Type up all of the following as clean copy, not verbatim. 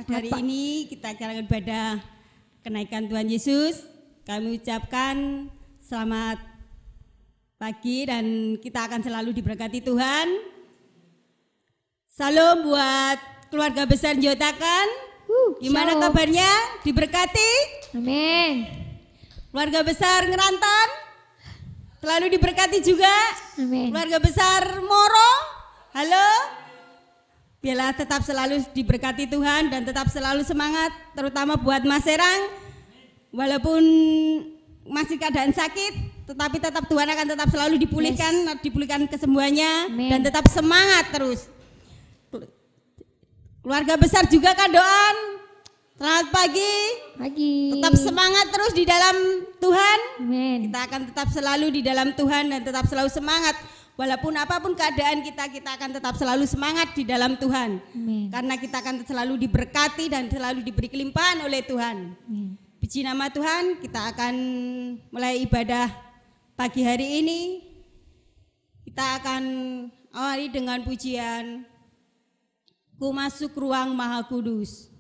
Pada hari ini kita akan ibadah kenaikan Tuhan Yesus. Kami ucapkan selamat pagi dan kita akan selalu diberkati Tuhan. Salam buat keluarga besar Njotakan. Gimana shalom. kabarnya? Diberkati? Amin. Keluarga besar Ngerantan? Selalu diberkati juga? Amin. Keluarga besar Moro? Halo? Biarlah tetap selalu diberkati Tuhan dan tetap selalu semangat, terutama buat Mas Serang. Walaupun masih keadaan sakit, tetapi tetap Tuhan akan tetap selalu dipulihkan kesembuhannya. Amin. Dan tetap semangat terus. Keluarga besar juga Kak Doan, selamat pagi. Tetap semangat terus di dalam Tuhan. Amin. Kita akan tetap selalu di dalam Tuhan dan tetap selalu semangat. Walaupun apapun keadaan kita akan tetap selalu semangat di dalam Tuhan. Amin. Karena kita akan selalu diberkati dan selalu diberi kelimpahan oleh Tuhan. Amin. Puji nama Tuhan, kita akan mulai ibadah pagi hari ini. Kita akan awali dengan pujian Ku Masuk Ruang Maha Kudus.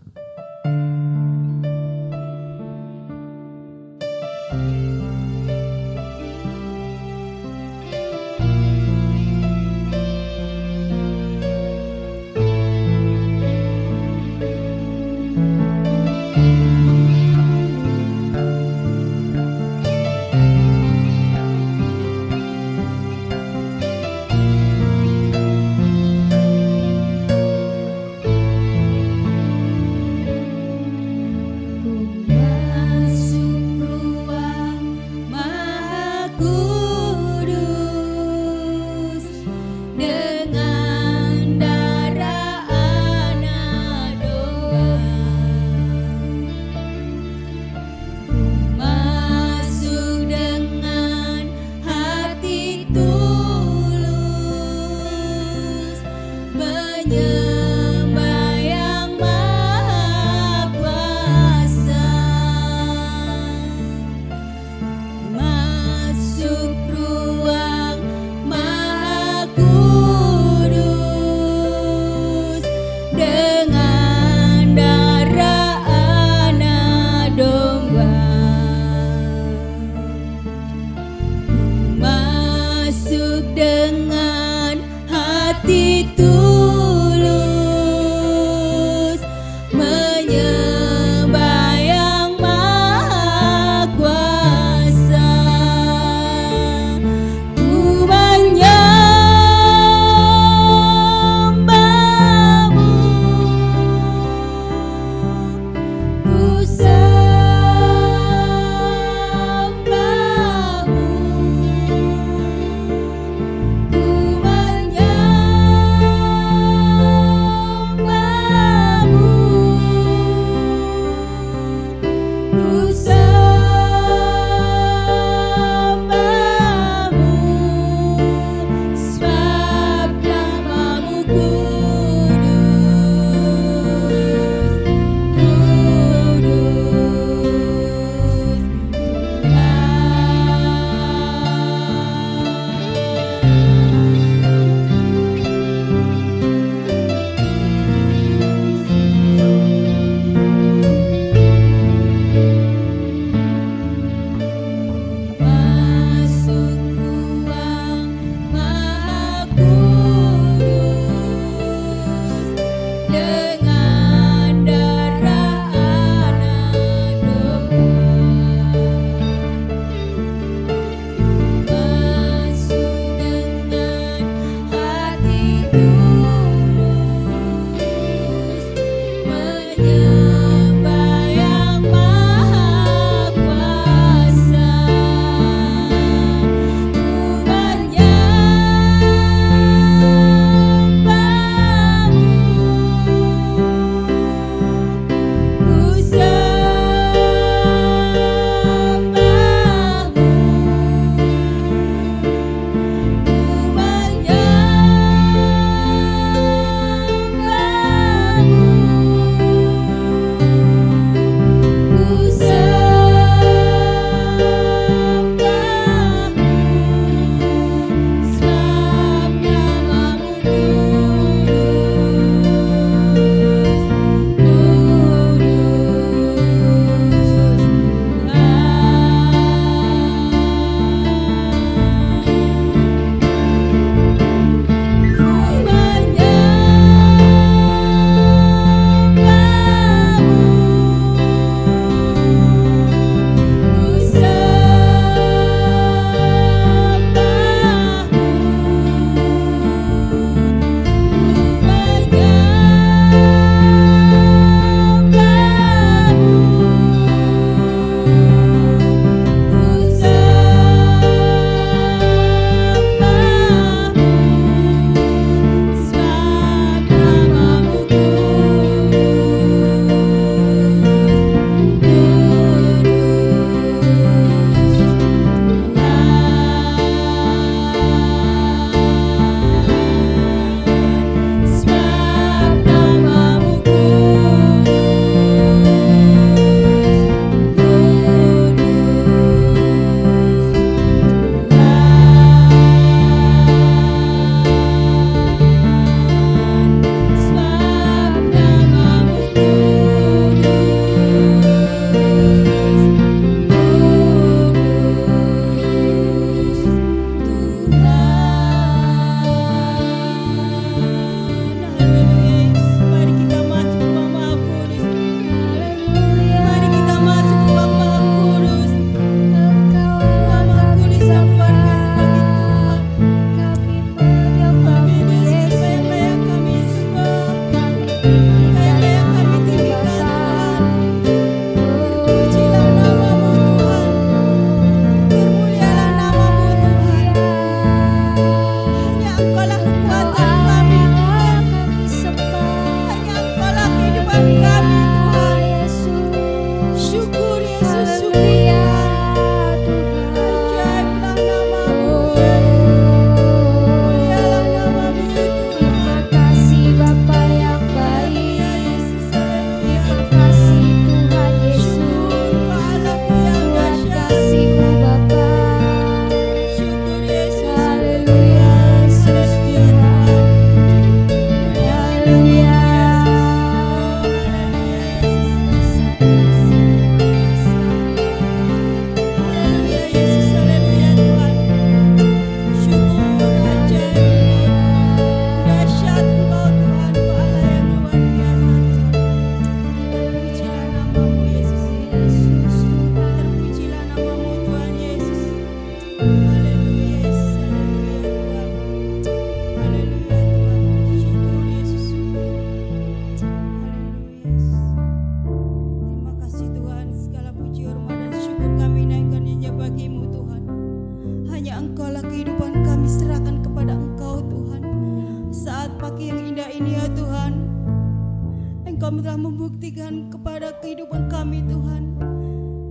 telah membuktikan kepada kehidupan kami Tuhan.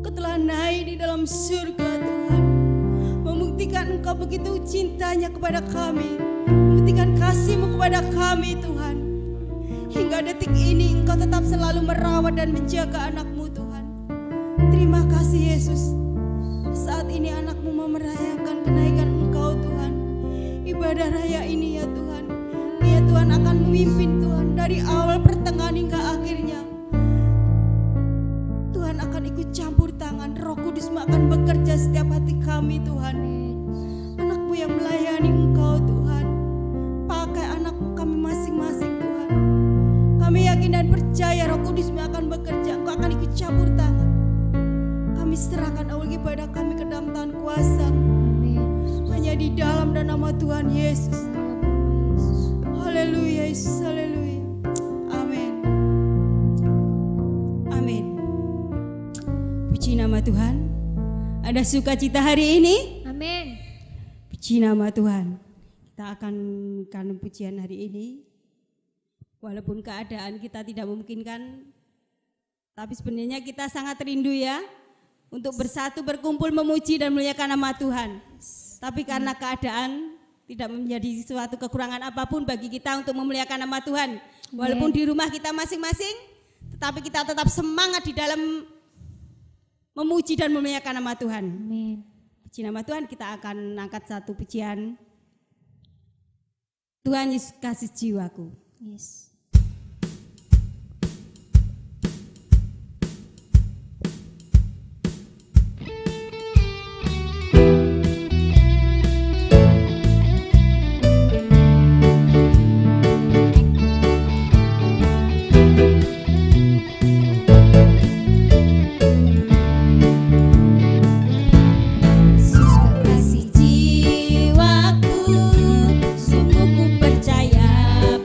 Engkau telah naik di dalam surga Tuhan, membuktikan Engkau begitu cintanya kepada kami, membuktikan kasih-Mu kepada kami Tuhan. Hingga detik ini Engkau tetap selalu merawat dan menjaga anak-Mu Tuhan. Terima kasih Yesus. Saat ini anak-Mu mau merayakan kenaikan Engkau Tuhan. Ibadah raya ini ya Tuhan, ya Tuhan akan memimpin Tuhan dari awal pertengahan hingga akhirnya. Tuhan akan ikut campur tangan, Roh Kudus-Mu akan bekerja setiap hati kami Tuhan. Anak-Mu yang melayani Engkau Tuhan, pakai anak-Mu kami masing-masing Tuhan. Kami yakin dan percaya Roh Kudus-Mu akan bekerja, Engkau akan ikut campur tangan. Kami serahkan awal ibadah kami ke dalam tangan kuasa, hanya di dalam dan nama Tuhan Yesus. Haleluya Yesus, haleluya. Amin. Amin. Puji nama Tuhan. Ada sukacita hari ini? Amin. Puji nama Tuhan. Kita akan pujian hari ini. Walaupun keadaan kita tidak memungkinkan, tapi sebenarnya kita sangat rindu ya untuk bersatu berkumpul memuji dan memuliakan nama Tuhan. Tapi karena keadaan tidak menjadi suatu kekurangan apapun bagi kita untuk memuliakan nama Tuhan. Walaupun di rumah kita masing-masing, tetapi kita tetap semangat di dalam memuji dan memuliakan nama Tuhan. Amin. Puji nama Tuhan, kita akan angkat satu pujian. Tuhan Yesus kasih jiwaku. Yes. Sungguh ku percaya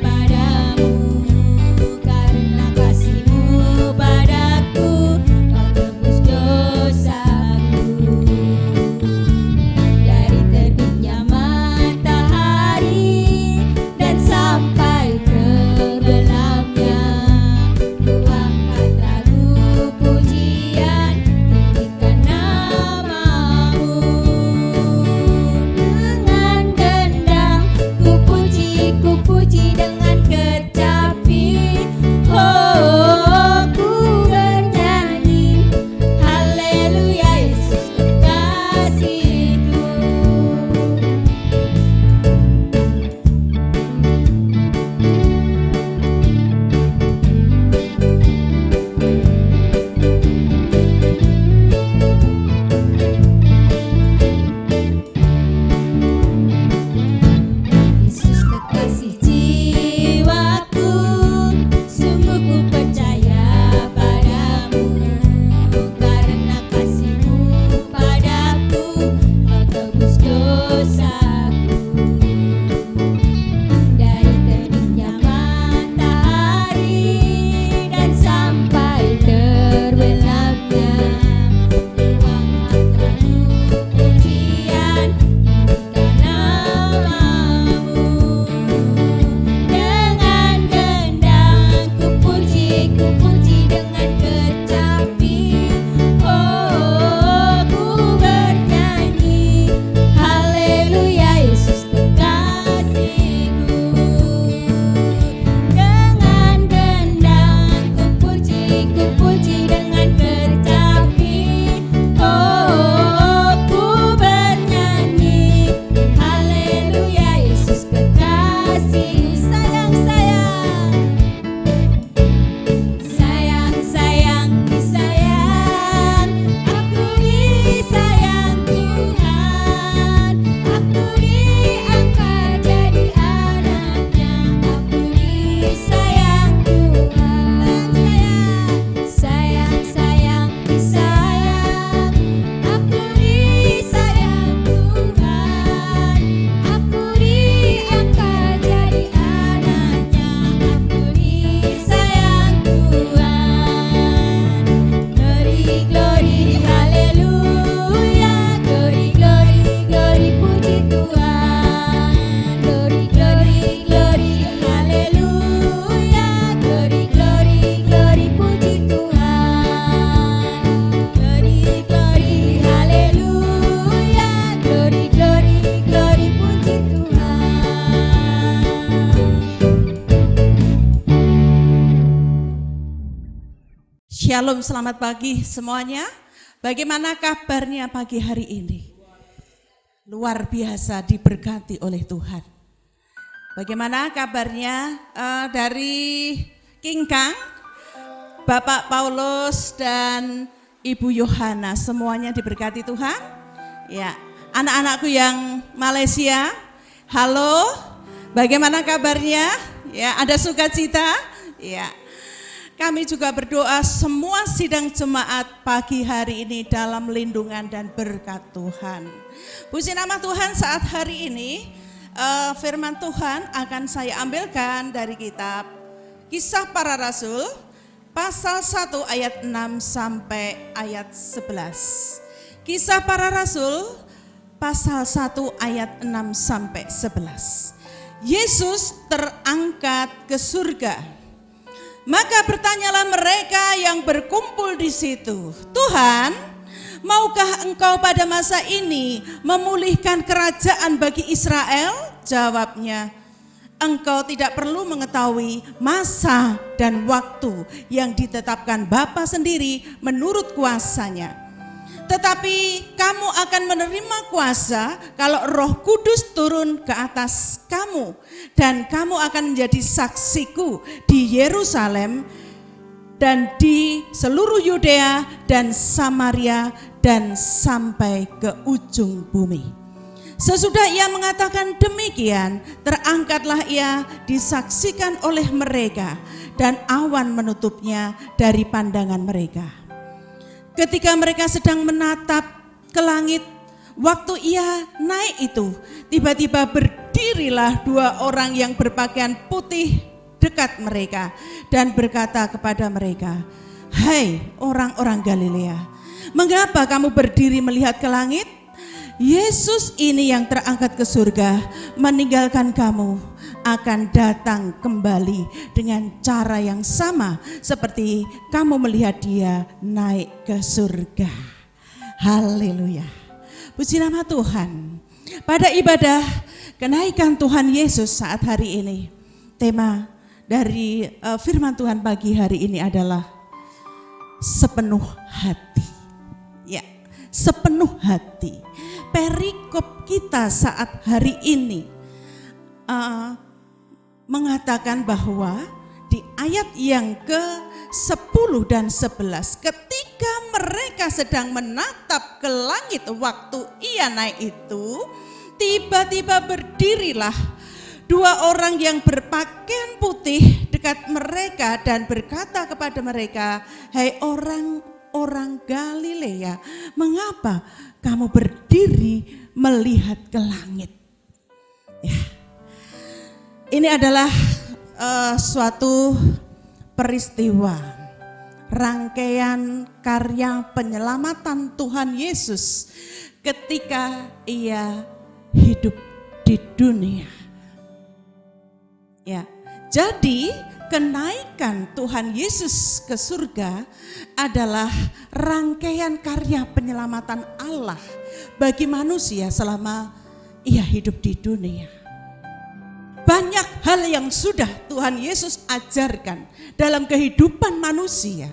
padamu. Shalom, selamat pagi semuanya. Bagaimana kabarnya pagi hari ini? Luar biasa diberkati oleh Tuhan. Bagaimana kabarnya dari King Kang, Bapak Paulus dan Ibu Yohana, semuanya diberkati Tuhan? Ya, anak-anakku yang Malaysia, halo, bagaimana kabarnya? Ya, ada sukacita? Ya. Kami juga berdoa semua sidang jemaat pagi hari ini dalam lindungan dan berkat Tuhan. Puji nama Tuhan, saat hari ini firman Tuhan akan saya ambilkan dari kitab Kisah Para Rasul pasal 1 ayat 6 sampai ayat 11. Kisah Para Rasul pasal 1 ayat 6 sampai 11. Yesus terangkat ke surga. Maka bertanyalah mereka yang berkumpul di situ, Tuhan, maukah engkau pada masa ini memulihkan kerajaan bagi Israel? Jawabnya, engkau tidak perlu mengetahui masa dan waktu yang ditetapkan Bapa sendiri menurut kuasanya. Tetapi kamu akan menerima kuasa kalau Roh Kudus turun ke atas kamu. Dan kamu akan menjadi saksiku di Yerusalem dan di seluruh Yudea dan Samaria dan sampai ke ujung bumi. Sesudah ia mengatakan demikian, terangkatlah ia disaksikan oleh mereka dan awan menutupnya dari pandangan mereka. Ketika mereka sedang menatap ke langit, waktu ia naik itu, tiba-tiba berdirilah dua orang yang berpakaian putih dekat mereka dan berkata kepada mereka, "Hai orang-orang Galilea, mengapa kamu berdiri melihat ke langit? Yesus ini yang terangkat ke surga meninggalkan kamu akan datang kembali dengan cara yang sama seperti kamu melihat dia naik ke surga." Haleluya. Puji nama Tuhan. Pada ibadah kenaikan Tuhan Yesus saat hari ini, tema dari firman Tuhan pagi hari ini adalah sepenuh hati. Ya, sepenuh hati. Perikop kita saat hari ini mengatakan bahwa di ayat yang ke-10 dan 11, ketika mereka sedang menatap ke langit waktu ia naik itu, tiba-tiba berdirilah dua orang yang berpakaian putih dekat mereka dan berkata kepada mereka, "Hai orang-orang Galilea, mengapa kamu berdiri melihat ke langit?" Ya. Ini adalah suatu peristiwa, rangkaian karya penyelamatan Tuhan Yesus ketika ia hidup di dunia. Ya, jadi kenaikan Tuhan Yesus ke surga adalah rangkaian karya penyelamatan Allah bagi manusia selama ia hidup di dunia. Banyak hal yang sudah Tuhan Yesus ajarkan dalam kehidupan manusia.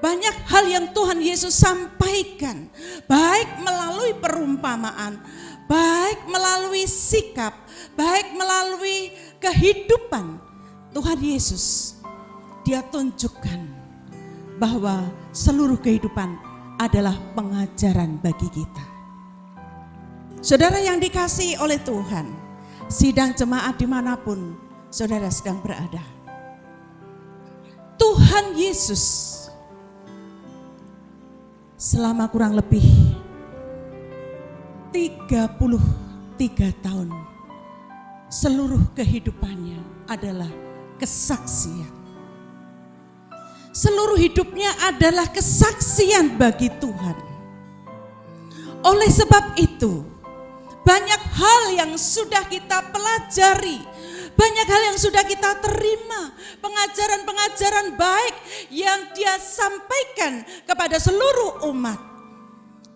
Banyak hal yang Tuhan Yesus sampaikan, baik melalui perumpamaan, baik melalui sikap, baik melalui kehidupan Tuhan Yesus. Dia tunjukkan bahwa seluruh kehidupan adalah pengajaran bagi kita. Saudara yang dikasihi oleh Tuhan, sidang jemaat dimanapun saudara sedang berada, Tuhan Yesus selama kurang lebih 33 tahun seluruh kehidupannya adalah kesaksian. Seluruh hidupnya adalah kesaksian bagi Tuhan. Oleh sebab itu, banyak hal yang sudah kita pelajari, banyak hal yang sudah kita terima, pengajaran-pengajaran baik yang Dia sampaikan kepada seluruh umat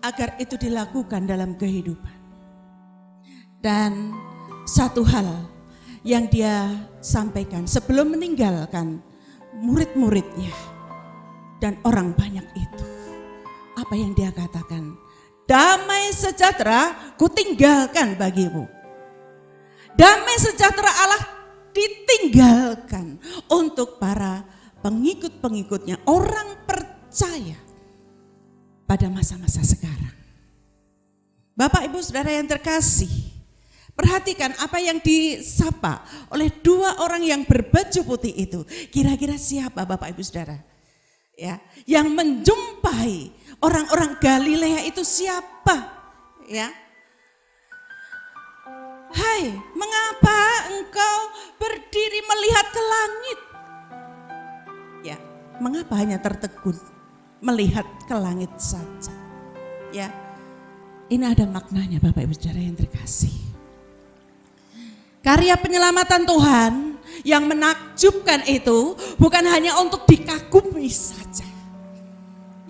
agar itu dilakukan dalam kehidupan. Dan satu hal yang Dia sampaikan sebelum meninggalkan murid-muridnya dan orang banyak itu. Apa yang dia katakan? Damai sejahtera kutinggalkan bagimu. Damai sejahtera Allah ditinggalkan untuk para pengikut-pengikutnya, orang percaya pada masa-masa sekarang. Bapak, Ibu, Saudara yang terkasih, perhatikan apa yang disapa oleh dua orang yang berbaju putih itu. Kira-kira siapa Bapak, Ibu, Saudara? Ya, yang menjumpai orang-orang Galilea itu siapa? Ya. Hai, mengapa engkau berdiri melihat ke langit? Ya, mengapa hanya tertegun melihat ke langit saja? Ya, ini ada maknanya Bapak Ibu Saudara yang terkasih. Karya penyelamatan Tuhan yang menakjubkan itu bukan hanya untuk dikagumi saja.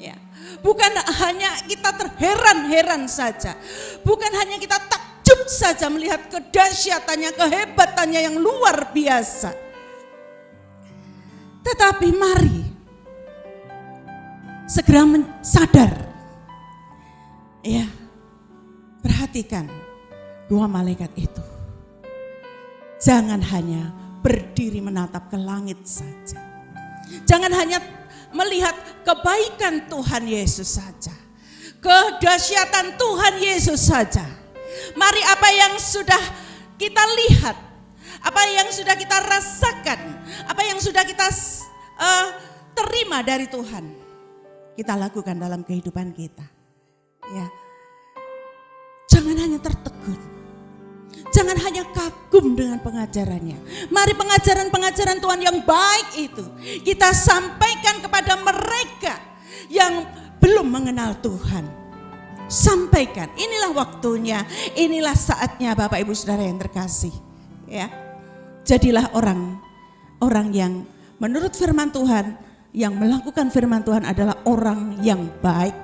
Ya, bukan hanya kita terheran-heran saja. Bukan hanya kita takjub saja melihat kedahsyatannya, kehebatannya yang luar biasa. Tetapi mari segera sadar. Ya, perhatikan dua malaikat itu. Jangan hanya berdiri menatap ke langit saja. Jangan hanya melihat kebaikan Tuhan Yesus saja. Kedahsyatan Tuhan Yesus saja. Mari apa yang sudah kita lihat, apa yang sudah kita rasakan, apa yang sudah kita terima dari Tuhan, kita lakukan dalam kehidupan kita. Ya. Jangan hanya tertegun. Jangan hanya kagum dengan pengajarannya. Mari pengajaran-pengajaran Tuhan yang baik itu kita sampaikan kepada mereka yang belum mengenal Tuhan. Sampaikan, inilah waktunya, inilah saatnya Bapak Ibu Saudara yang terkasih. Ya, jadilah orang yang menurut firman Tuhan, yang melakukan firman Tuhan adalah orang yang baik.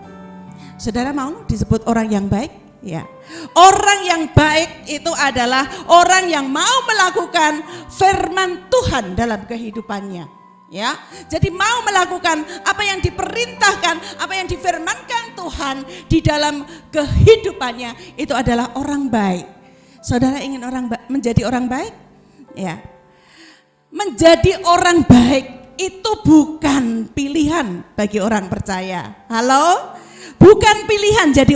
Saudara mau disebut orang yang baik? Ya, orang yang baik itu adalah orang yang mau melakukan firman Tuhan dalam kehidupannya. Ya, jadi mau melakukan apa yang diperintahkan, apa yang difirmankan Tuhan di dalam kehidupannya, itu adalah orang baik. Saudara ingin menjadi orang baik? Ya, menjadi orang baik itu bukan pilihan bagi orang percaya. Halo, bukan pilihan jadi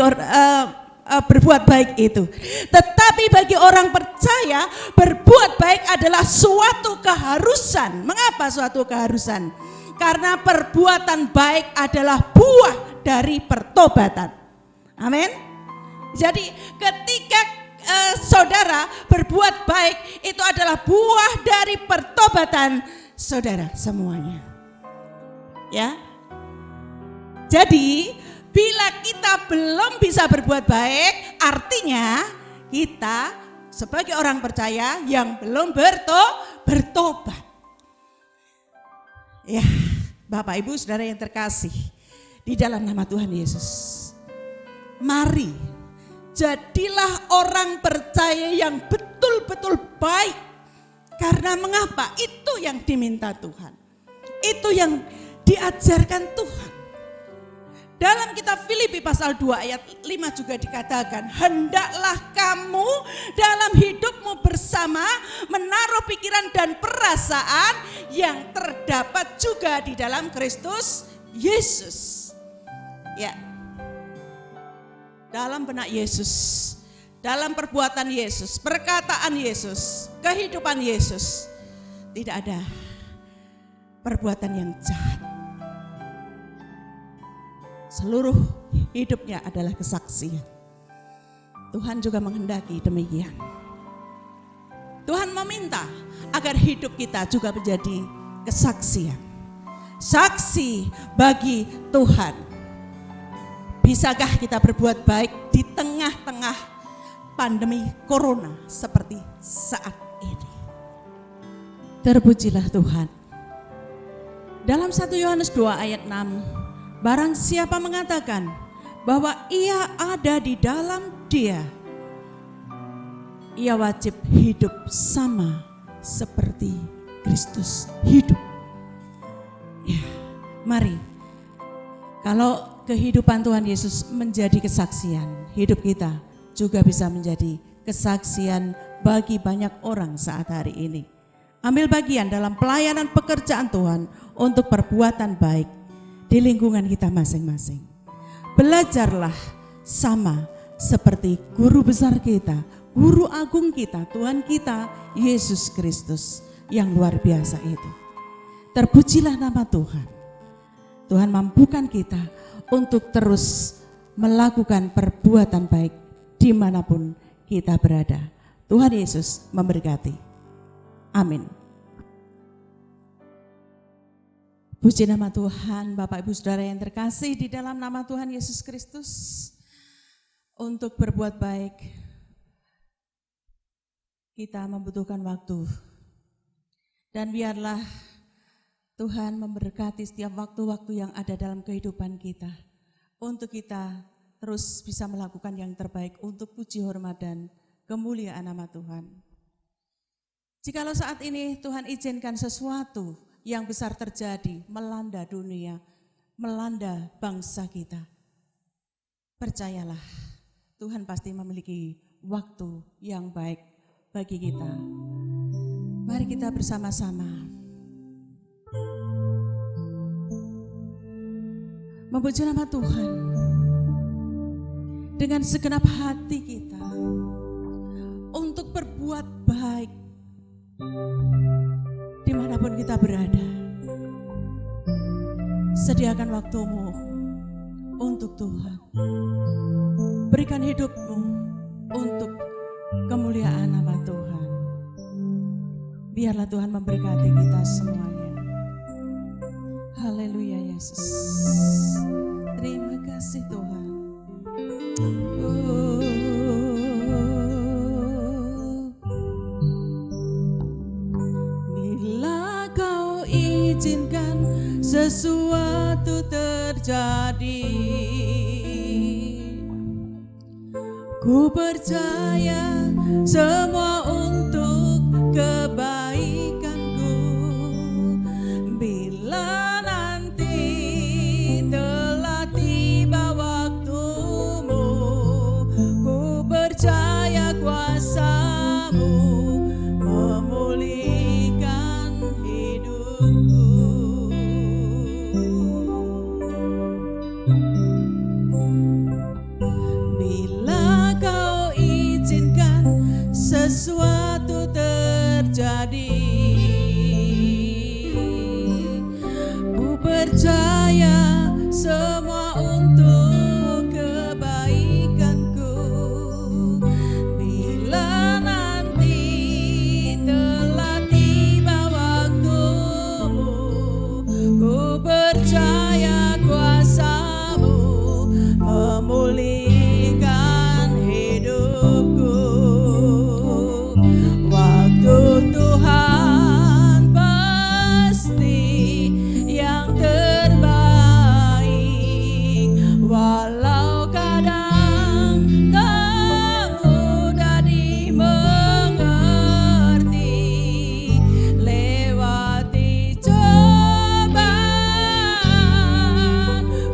berbuat baik itu. Tetapi bagi orang percaya, berbuat baik adalah suatu keharusan. Mengapa suatu keharusan? Karena perbuatan baik adalah buah dari pertobatan. Amin. Jadi ketika saudara berbuat baik, itu adalah buah dari pertobatan saudara semuanya. Ya. Jadi bila kita belum bisa berbuat baik, artinya kita sebagai orang percaya yang belum bertobat. Ya, Bapak Ibu Saudara yang terkasih, di dalam nama Tuhan Yesus, mari jadilah orang percaya yang betul-betul baik. Karena mengapa? Itu yang diminta Tuhan. Itu yang diajarkan Tuhan. Dalam kitab Filipi pasal 2 ayat 5 juga dikatakan, hendaklah kamu dalam hidupmu bersama menaruh pikiran dan perasaan yang terdapat juga di dalam Kristus Yesus. Ya, dalam benak Yesus, dalam perbuatan Yesus, perkataan Yesus, kehidupan Yesus, tidak ada perbuatan yang jahat. Seluruh hidupnya adalah kesaksian. Tuhan juga menghendaki demikian. Tuhan meminta agar hidup kita juga menjadi kesaksian. Saksi bagi Tuhan. Bisakah kita berbuat baik di tengah-tengah pandemi corona seperti saat ini? Terpujilah Tuhan. Dalam 1 Yohanes 2 ayat 6, barang siapa mengatakan bahwa ia ada di dalam Dia, ia wajib hidup sama seperti Kristus hidup. Mari, kalau kehidupan Tuhan Yesus menjadi kesaksian, hidup kita juga bisa menjadi kesaksian bagi banyak orang saat hari ini. Ambil bagian dalam pelayanan pekerjaan Tuhan untuk perbuatan baik di lingkungan kita masing-masing. Belajarlah sama seperti guru besar kita, guru agung kita, Tuhan kita, Yesus Kristus yang luar biasa itu. Terpujilah nama Tuhan. Tuhan mampukan kita untuk terus melakukan perbuatan baik dimanapun kita berada. Tuhan Yesus memberkati. Amin. Puji nama Tuhan, Bapak Ibu Saudara yang terkasih di dalam nama Tuhan Yesus Kristus. Untuk berbuat baik, kita membutuhkan waktu. Dan biarlah Tuhan memberkati setiap waktu-waktu yang ada dalam kehidupan kita. Untuk kita terus bisa melakukan yang terbaik untuk puji hormat dan kemuliaan nama Tuhan. Jikalau saat ini Tuhan izinkan sesuatu yang besar terjadi, melanda dunia, melanda bangsa kita, percayalah Tuhan pasti memiliki waktu yang baik bagi kita. Mari kita bersama-sama memuji nama Tuhan dengan segenap hati kita untuk berbuat baik dimanapun kita berada. Sediakan waktumu untuk Tuhan. Berikan hidupmu untuk kemuliaan nama Tuhan. Biarlah Tuhan memberkati kita semuanya. Haleluya Yesus. Terima kasih Tuhan. Bila kau izinkan sesuatu terjadi, ku percaya semua untuk kebaikanku. Bila nanti telah tiba waktumu, ku percaya kuasa-Mu memulihkan hidupku. Bila kau izinkan sesuatu terjadi, ku percaya semua untuk kebaikanku. Bila nanti telah tiba waktumu, ku percaya kuasa-Mu memulihkan hidupku. Waktu Tuhan pasti yang terbaik, walau kadang tak mudah dimengerti. Lewati cobaan,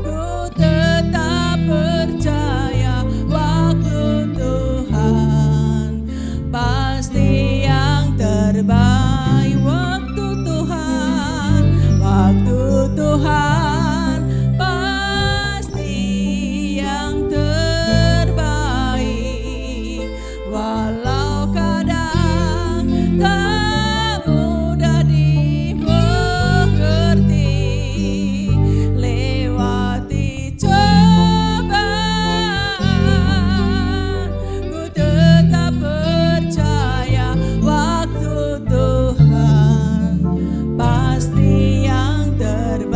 ku tetap percaya waktu Tuhan pasti yang terbaik. Waktu Tuhan pasti yang terbaik, walau kadang tak mudah dimengerti. Lewati cobaan, ku tetap percaya waktu Tuhan pasti yang terbaik.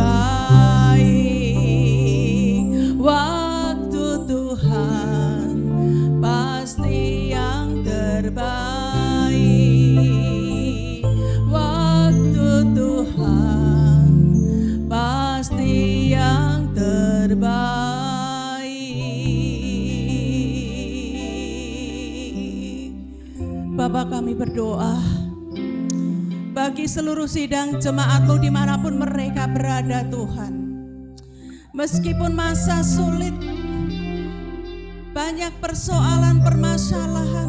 Waktu Tuhan pasti yang terbaik. Waktu Tuhan pasti yang terbaik. Bapa, kami berdoa bagi seluruh sidang jemaat-Mu dimanapun mereka berada Tuhan. Meskipun masa sulit, banyak persoalan, permasalahan,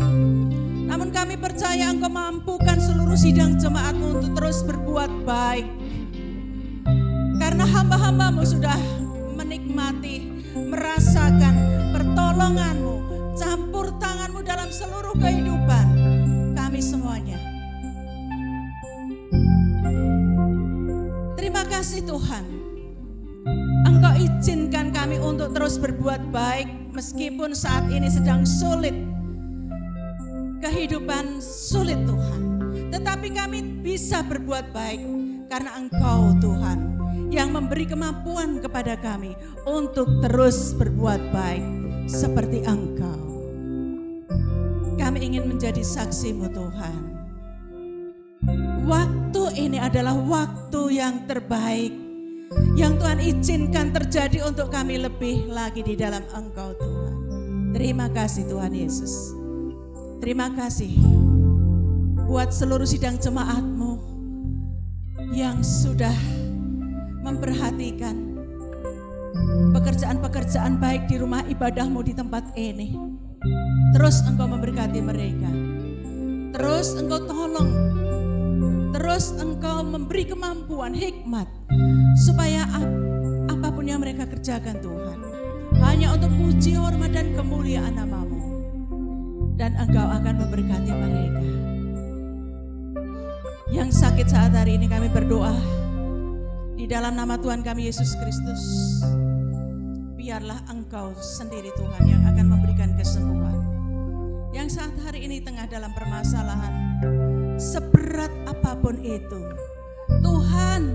namun kami percaya Engkau mampukan seluruh sidang jemaat-Mu untuk terus berbuat baik. Karena hamba-hamba-Mu sudah menikmati, merasakan pertolongan-Mu, campur tangan-Mu dalam seluruh kehidupan kami semuanya. Terima kasih Tuhan. Engkau izinkan kami untuk terus berbuat baik meskipun saat ini sedang sulit. Kehidupan sulit Tuhan. Tetapi kami bisa berbuat baik karena Engkau Tuhan yang memberi kemampuan kepada kami untuk terus berbuat baik seperti Engkau. Kami ingin menjadi saksi-Mu Tuhan. Waktu ini adalah waktu yang terbaik yang Tuhan izinkan terjadi untuk kami lebih lagi di dalam Engkau Tuhan. Terima kasih Tuhan Yesus. Terima kasih buat seluruh sidang jemaat-Mu yang sudah memperhatikan pekerjaan-pekerjaan baik di rumah ibadah-Mu di tempat ini. Terus Engkau memberkati mereka. Terus Engkau tolong. Terus Engkau memberi kemampuan, hikmat, supaya apapun yang mereka kerjakan Tuhan, hanya untuk puji, hormat, dan kemuliaan nama-Mu. Dan Engkau akan memberkati mereka. Yang sakit saat hari ini kami berdoa, di dalam nama Tuhan kami Yesus Kristus, biarlah Engkau sendiri Tuhan yang akan memberikan kesembuhan. Yang saat hari ini tengah dalam permasalahan, seberat apapun itu, Tuhan,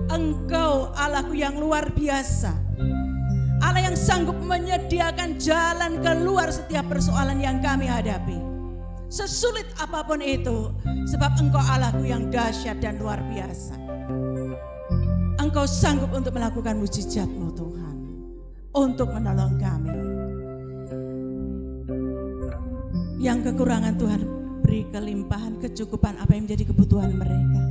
Engkau Allahku yang luar biasa, Allah yang sanggup menyediakan jalan keluar setiap persoalan yang kami hadapi. Sesulit apapun itu, sebab Engkau Allahku yang dahsyat dan luar biasa. Engkau sanggup untuk melakukan mujizat-Mu Tuhan, untuk menolong kami. Yang kekurangan Tuhan, beri kelimpahan, kecukupan apa yang menjadi kebutuhan mereka.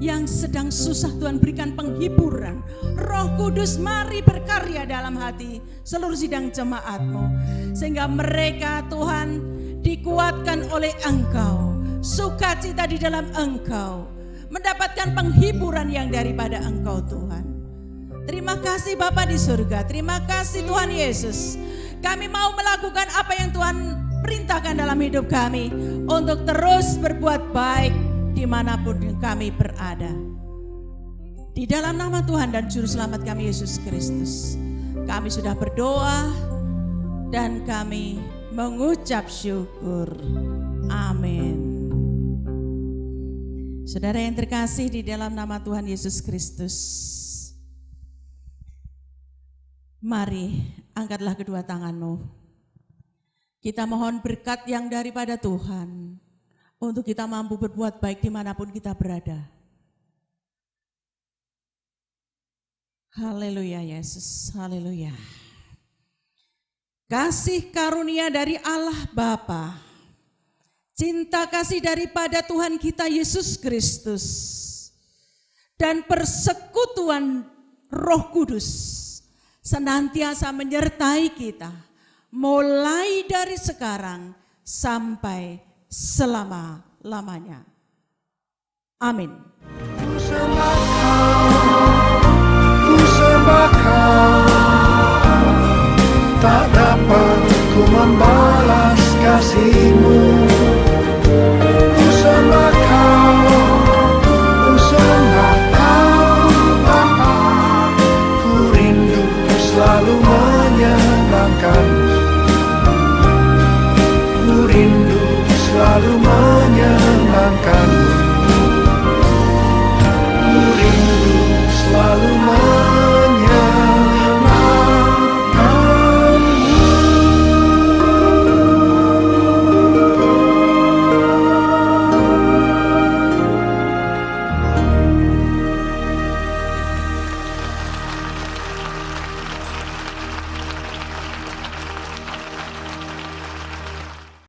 Yang sedang susah Tuhan berikan penghiburan. Roh Kudus mari berkarya dalam hati seluruh sidang jemaat-Mu, sehingga mereka Tuhan dikuatkan oleh Engkau, sukacita di dalam Engkau, mendapatkan penghiburan yang daripada Engkau Tuhan. Terima kasih Bapa di surga, terima kasih Tuhan Yesus. Kami mau melakukan apa yang Tuhan perintahkan dalam hidup kami, untuk terus berbuat baik dimanapun kami berada. Di dalam nama Tuhan dan Juru Selamat kami Yesus Kristus, kami sudah berdoa dan kami mengucap syukur. Amin. Saudara yang terkasih di dalam nama Tuhan Yesus Kristus, mari angkatlah kedua tanganmu. Kita mohon berkat yang daripada Tuhan untuk kita mampu berbuat baik dimanapun kita berada. Haleluya Yesus, haleluya. Kasih karunia dari Allah Bapa, cinta kasih daripada Tuhan kita Yesus Kristus, dan persekutuan Roh Kudus senantiasa menyertai kita, mulai dari sekarang sampai selama-lamanya. Amin. Ku sembah Kau, tak dapat ku membalas kasih-Mu. Ku sembah Kau, Bapa. Ku rindu selalu menyenangkan-Mu. Ku rindu selalu menyenangkan-Mu.